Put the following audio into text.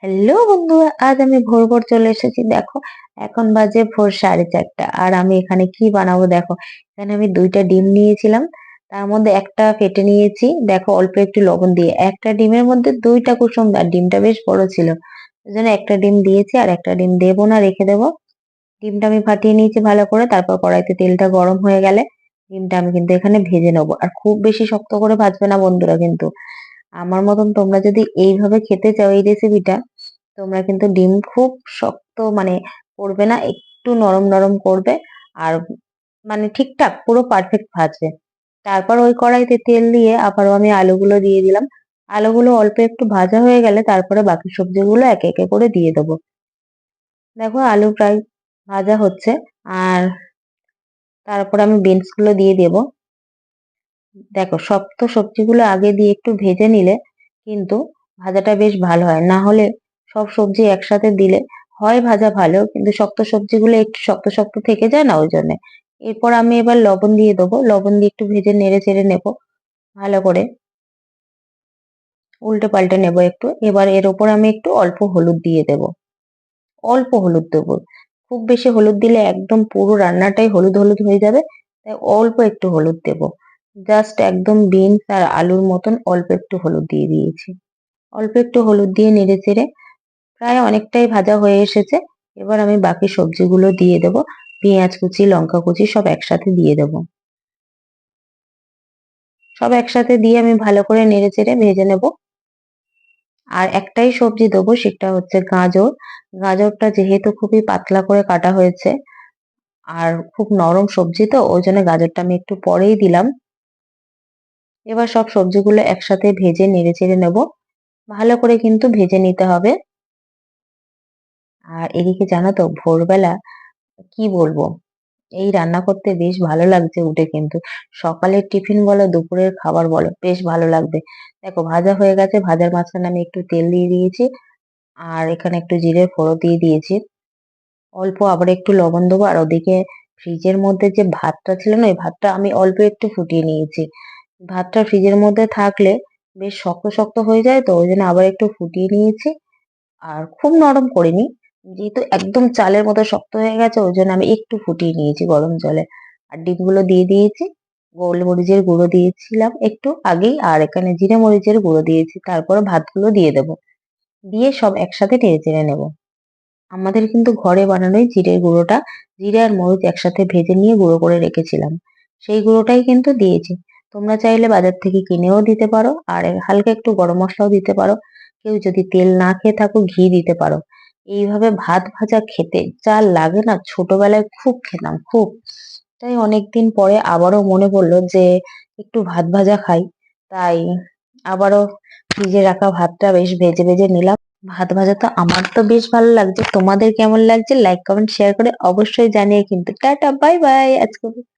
Hello বন্ধুরা, আজ আমি ভোর ভোর চলে এসেছি। দেখো, এখন বাজে ভোর 4:30। আর আমি এখানে কি বানাবো দেখো। এখানে আমি 2টা ডিম নিয়েছিলাম, তার মধ্যে একটা কেটে নিয়েছি দেখো অল্প একটু লবণ দিয়ে। একটা ডিমের মধ্যে 2টা কুসুম, আর ডিমটা বেশ বড় ছিল, ওই জন্য একটা ডিম দিয়েছি আর একটা ডিম দেবো না, রেখে দেবো। ডিমটা আমি ফাটিয়ে নিয়েছি ভালো করে, তারপর কড়াইতে তেলটা গরম হয়ে গেলে ডিমটা আমি কিন্তু এখানে ভেজে নেবো। আর খুব বেশি শক্ত করে ভাজবে না বন্ধুরা, কিন্তু আমার মতন তোমরা যদি এইভাবে খেতে চাও এই রেসিপিটা, তোমরা কিন্তু ডিম খুব শক্ত মানে করবে না, একটু নরম নরম করবে। আর মানে ঠিকঠাক পুরো পারফেক্ট ভাজবে। তারপর ওই কড়াইতে তেল দিয়ে আবারও আমি আলুগুলো দিয়ে দিলাম। আলুগুলো অল্প একটু ভাজা হয়ে গেলে তারপরে বাকি সবজিগুলো একে একে করে দিয়ে দেবো। দেখো আলু প্রায় ভাজা হচ্ছে। আর তারপর আমি বিনস গুলো দিয়ে দেবো। দেখো, শক্ত সবজিগুলো আগে দিয়ে একটু ভেজে নিলে কিন্তু ভাজাটা বেশ ভালো হয়। না হলে সব সবজি একসাথে দিলে হয় ভাজা ভালো, কিন্তু শক্ত সবজিগুলো একটু শক্ত শক্ত থেকে যায় না, ওই জন্য। এরপর আমি এবার লবণ দিয়ে দেবো, লবণ দিয়ে একটু ভেজে নেড়ে চেড়ে নেবো ভালো করে, উল্টে পাল্টে নেবো একটু। এবার এর উপর আমি একটু অল্প হলুদ দিয়ে দেবো, অল্প হলুদ দেবো। খুব বেশি হলুদ দিলে একদম পুরো রান্নাটাই হলুদ হলুদ হয়ে যাবে, তাই অল্প একটু হলুদ দেবো। জাস্ট একদম বিনস আর আলুর মতন অল্প একটু হলুদ দিয়ে দিয়েছি। অল্প একটু হলুদ দিয়ে নেড়ে চেড়ে প্রায় অনেকটাই ভাজা হয়ে এসেছে। এবার আমি বাকি সবজিগুলো দিয়ে দেবো। পেঁয়াজ কুচি, লঙ্কা কুচি সব একসাথে দিয়ে দেবো। সব একসাথে দিয়ে আমি ভালো করে নেড়ে চেড়ে ভেজে নেব। আর একটাই সবজি দেবো, সেটা হচ্ছে গাজর। গাজরটা যেহেতু খুবই পাতলা করে কাটা হয়েছে আর খুব নরম সবজি, তো ওই জন্য গাজরটা আমি একটু পরেই দিলাম। এবার সব সবজিগুলো একসাথে ভেজে নেড়ে চেড়ে নেব, ভালো করে কিন্তু ভেজে নিতে হবে। আর এদিকে জানো তো, ভোরবেলা কি বলবো, এই রান্না করতে বেশ ভালো লাগছে উঠে কিন্তু। সকালের টিফিন বলো, দুপুরের খাবার বলো, বেশ ভালো লাগবে। দেখো ভাজা হয়ে গেছে, ভাজার মাঝখানে আমি একটু তেল দিয়ে দিয়েছি। আর এখানে একটু জিরে ফোড়ন দিয়ে দিয়েছি, অল্প আবার একটু লবণ দেবো। আর ওদিকে ফ্রিজের মধ্যে যে ভাতটা ছিল না, ওই ভাতটা আমি অল্প একটু ফুটিয়ে নিয়েছি। ভাতটা ফ্রিজের মধ্যে থাকলে বেশ শক্ত শক্ত হয়ে যায়, তো ওই জন্য আবার একটু ফুটিয়ে নিয়েছি। আর খুব নরম করিনি, যেহেতু একদম চালের মতো শক্ত হয়ে গেছে, ওই জন্য আমি একটু ফুটিয়ে নিয়েছি গরম জলে। আর ডিমগুলো দিয়ে দিয়েছি। গোলমরিচের গুঁড়ো দিয়েছিলাম একটু আগেই, আর এখানে জিরে মরিচের গুঁড়ো দিয়েছি। তারপরে ভাতগুলো দিয়ে দেবো, দিয়ে সব একসাথে নেড়ে চেড়ে নেবো। আমাদের কিন্তু ঘরে বানানোই জিরের গুঁড়োটা, জিরে আর মরিচ একসাথে ভেজে নিয়ে গুঁড়ো করে রেখেছিলাম, সেই গুঁড়োটাই কিন্তু দিয়েছি। তোমরা চাইলে বাজার থেকে কিনেও দিতে পারো, আর হালকা একটু গরম মশলাও দিতে পারো। কেউ যদি তেল না খেয়ে থাকো, ঘি দিতে পারো। এইভাবে ভাত ভাজা খেতে যা লাগে না, ছোটবেলায় খুব খেতাম খুব। তাই অনেকদিন পরে আবারও মনে পড়লো যে একটু ভাত ভাজা খাই। তাই আবারও ফ্রিজে রাখা ভাতটা বেশ ভেজে ভেজে নিলাম। ভাত ভাজা তো আমার তো বেশ ভালো লাগছে, তোমাদের কেমন লাগছে লাইক কমেন্ট শেয়ার করে অবশ্যই জানিয়ে কিন্তু। টাটা, বাই বাই আজকে।